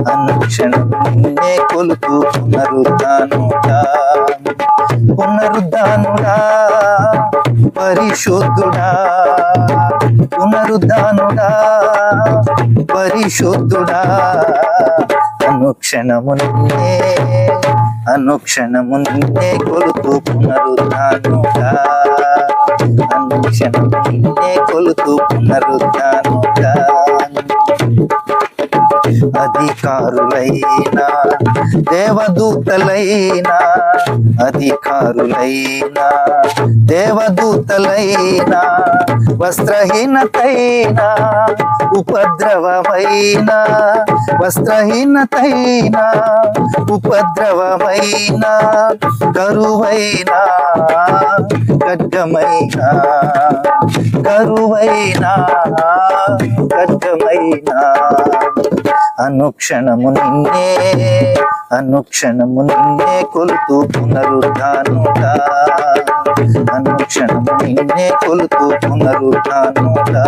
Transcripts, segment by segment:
అనుక్షణము నిన్నే కొలుతూ పునరుద్ధానుడా పునరుద్ధానుడా పరిశుద్ధుడా పునరుద్ధానుడా పరిశుద్ధుడా అనుక్షణము నిన్నే కొలుతూ పునరుద్ధానుడా అనుక్షణము నిన్నే కొలుతూ పునరుద్ధానుడా అధికారులైనా దేవదూతలైనా అధికారులైనా దేవదూతలైనా వస్త్రహీనతైనా ఉపద్రవమైన వస్త్రహీనతైనా ఉపద్రవమైన కరువైన ఖడ్గమైన కరువైన ఖడ్గమైన అనుక్షణము నిన్నే కొలుతూ పునరుద్ధానుడా అనుక్షణము నిన్నే కొలుతూ పునరుద్ధానుడా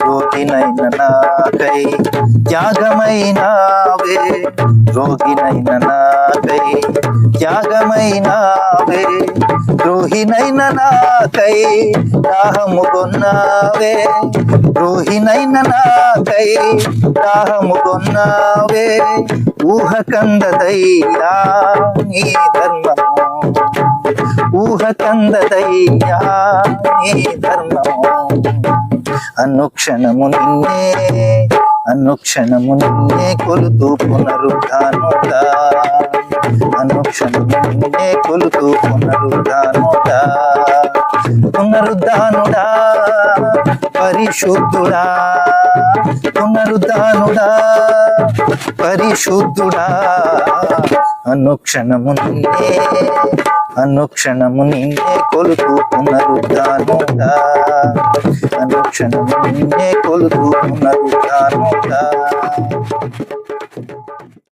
రోగినైన నాకై త్యాగమైనావే రోగినైన నాకై త్యాగమైనావే ద్రోహినైన నాకై దాహముగొన్నావే ద్రోహినైన నాకై దాహముగొన్నావే ఊహకందదయ్యా నీ ధర్మము ఊహకందదయ్యా నీ ధర్మము అనుక్షణము నిన్నే కొలుతూ పునరుద్ధానుడా అనుక్షణము నిన్నే కొలుతూ పునరుద్ధానుడా పునరుద్ధానుడా పరిశుద్ధుడా పునరుద్ధానుడా పరిశుద్ధుడా అనుక్షణము నిన్నే కొలుతూ పునరుద్ధానుడా అనుక్షణము నిన్నే కొలుతూ పునరుద్ధానుడా